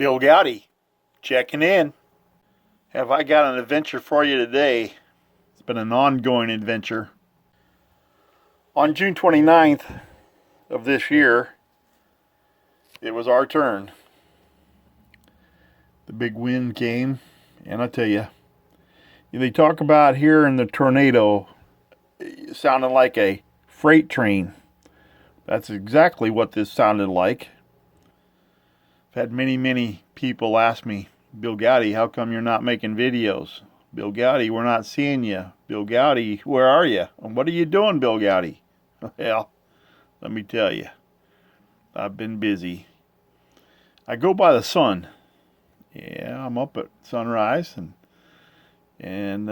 Bill Goudy, checking in. Have I got an adventure for you today? It's been an ongoing adventure. On June 29th of this year, it was our turn. The big wind came, and I tell you, they talk about here in the tornado sounding like a freight train. That's exactly what this sounded like. I've had many people ask me, Bill Goudy, how come you're not making videos? Bill Goudy, we're not seeing you. Bill Goudy, where are you? And what are you doing, Bill Goudy? Well, let me tell you, I've been busy. I go by the sun. Yeah, I'm up at sunrise, and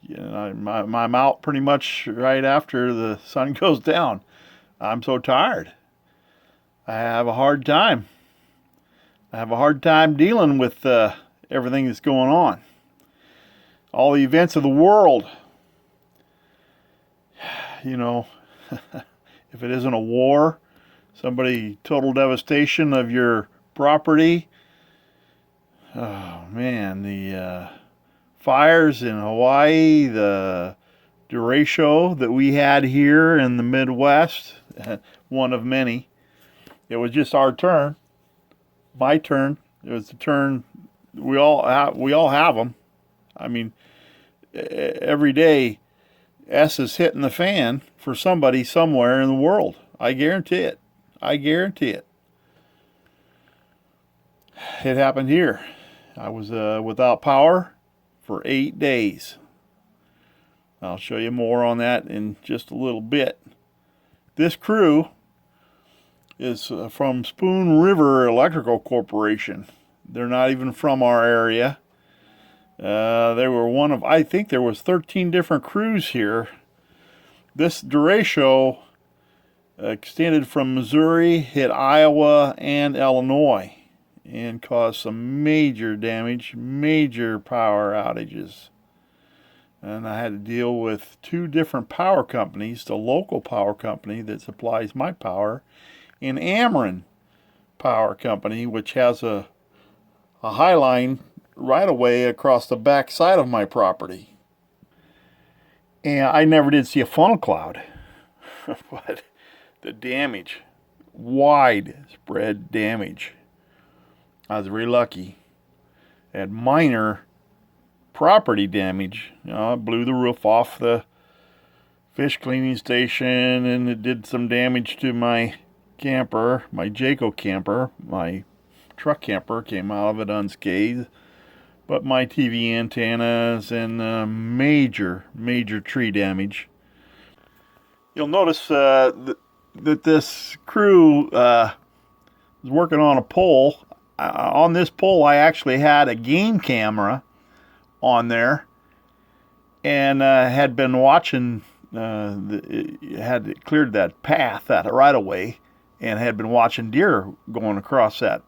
you know, I'm out pretty much right after the sun goes down. I'm so tired. I have a hard time. Dealing with everything that's going on. All the events of the world. You know, if it isn't a war, total devastation of your property. Oh man, the fires in Hawaii, the Derecheo that we had here in the Midwest, one of many. It was just our turn, my turn. It was the turn. We all have them. I mean, every day, S is hitting the fan for somebody somewhere in the world. I guarantee it. It happened here. I was without power for 8 days. I'll show you more on that in just a little bit. This crew is from Spoon River Electrical Corporation. They're not even from our area. They were one of, I think there was 13 different crews here. This Derecheo extended from Missouri, hit Iowa and Illinois, and caused some major damage, major power outages. And I had to deal with two different power companies, the local power company that supplies my power, and Ameren Power Company, which has a high line right away across the back side of my property. And I never did see a funnel cloud, but the damage, widespread damage. I was really lucky. I had minor property damage. You know, it blew the roof off the fish cleaning station, and it did some damage to my camper, my Jayco camper. My truck camper came out of it unscathed, but my TV antennas and major tree damage. You'll notice that this crew was working on a pole. On this pole, I actually had a game camera on there, and had been watching. Had cleared that path, that right of way, and had been watching deer going across that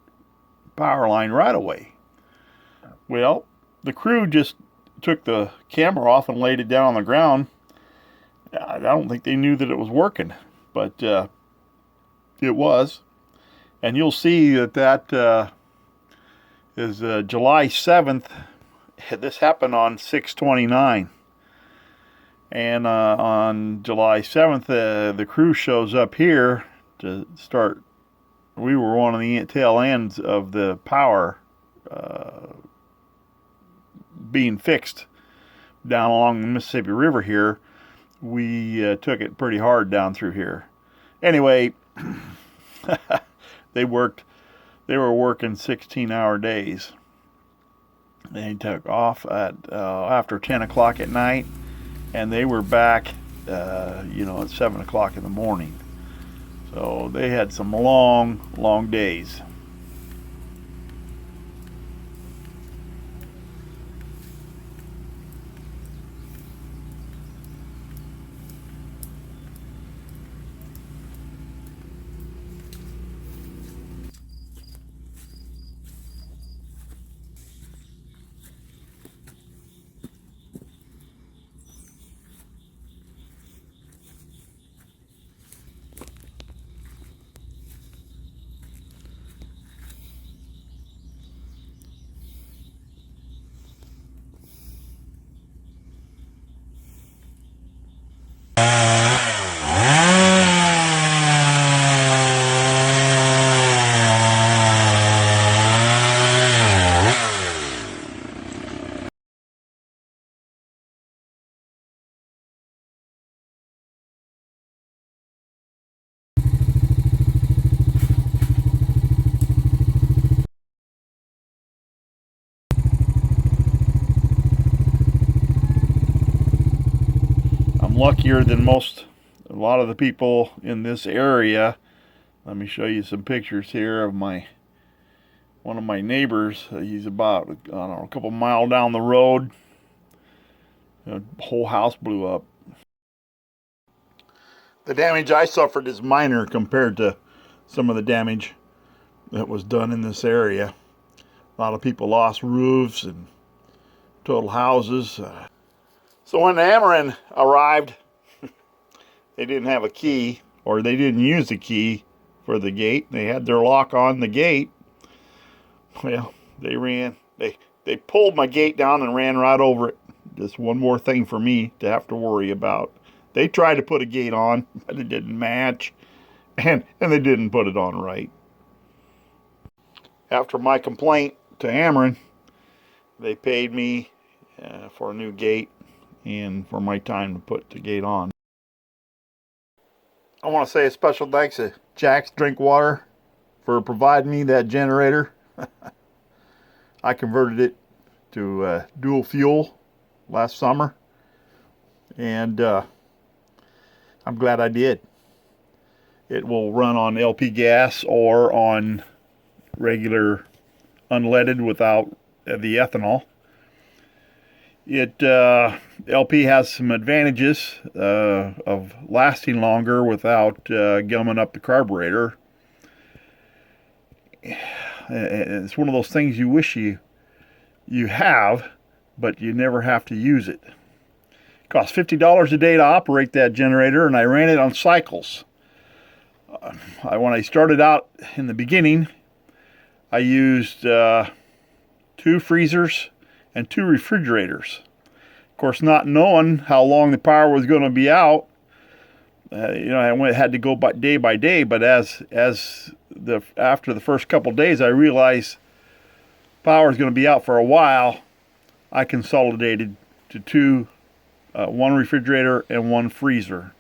power line right away. Well, the crew just took the camera off and laid it down on the ground. I don't think they knew that it was working, but it was. And you'll see that is July 7th. This happened on 6/29. And on July 7th, the crew shows up here to start. We were one of the tail ends of the power being fixed down along the Mississippi River here. We took it pretty hard down through here. Anyway, they were working 16-hour days. They took off at after 10 o'clock at night, and they were back at 7 o'clock in the morning. So they had some long days. I'm luckier than a lot of the people in this area. Let me show you some pictures here of one of my neighbors. He's about, I don't know, a couple miles down the road. The whole house blew up. The damage I suffered is minor compared to some of the damage that was done in this area. A lot of people lost roofs and total houses. So when the Ameren arrived, they didn't have a key, or they didn't use the key for the gate. They had their lock on the gate. Well, they pulled my gate down and ran right over it. Just one more thing for me to have to worry about. They tried to put a gate on, but it didn't match, and they didn't put it on right. After my complaint to Ameren, they paid me for a new gate and for my time to put the gate on. I want to say a special thanks to Jack's Drink Water for providing me that generator. I converted it to dual fuel last summer, and I'm glad I did. It will run on LP gas or on regular unleaded without the ethanol. LP has some advantages of lasting longer without gumming up the carburetor. It's one of those things you wish you have, but you never have to use it. It costs $50 a day to operate that generator, and I ran it on cycles. When I started out in the beginning, I used 2 freezers and 2 refrigerators. Of course, not knowing how long the power was going to be out, I had to go day by day. But after the first couple days, I realized power is going to be out for a while. I consolidated to 2, 1 refrigerator and 1 freezer.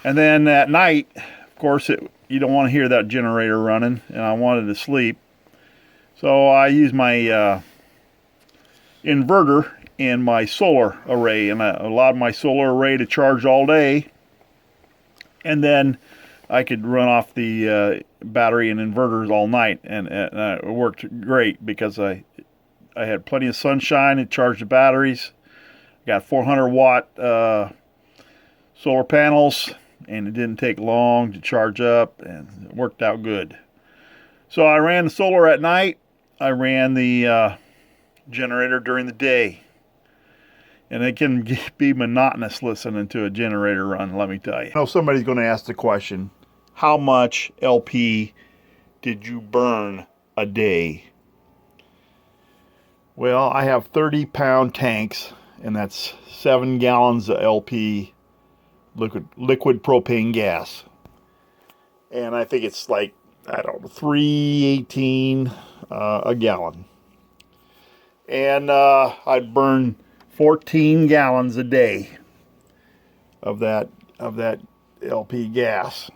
And then at night, of course, you don't want to hear that generator running, and I wanted to sleep. So I used my inverter and my solar array, and I allowed my solar array to charge all day, and then I could run off the battery and inverters all night, and it worked great because I had plenty of sunshine to charge the batteries. Got 400 watt solar panels, and it didn't take long to charge up, and it worked out good. So I ran the solar at night. I ran the generator during the day, and it can be monotonous listening to a generator run, let me tell you. Somebody's going to ask the question, how much LP did you burn a day? Well, I have 30-pound tanks, and that's 7 gallons of LP, liquid propane gas. And I think it's like, I don't know, $3.18 a gallon. And I'd burn 14 gallons a day of that LP gas.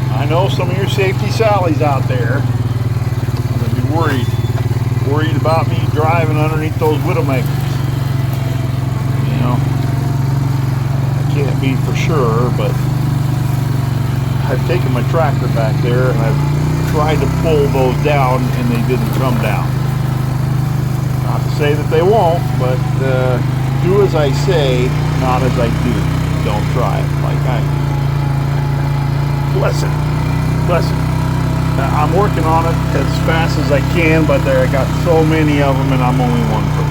I know some of your safety Sallies out there are going to be worried about me driving underneath those Widowmakers. Can't be for sure, but I've taken my tractor back there and I've tried to pull those down and they didn't come down. Not to say that they won't, but do as I say, not as I do. Don't try it. Listen. I'm working on it as fast as I can, but I got so many of them and I'm only one person.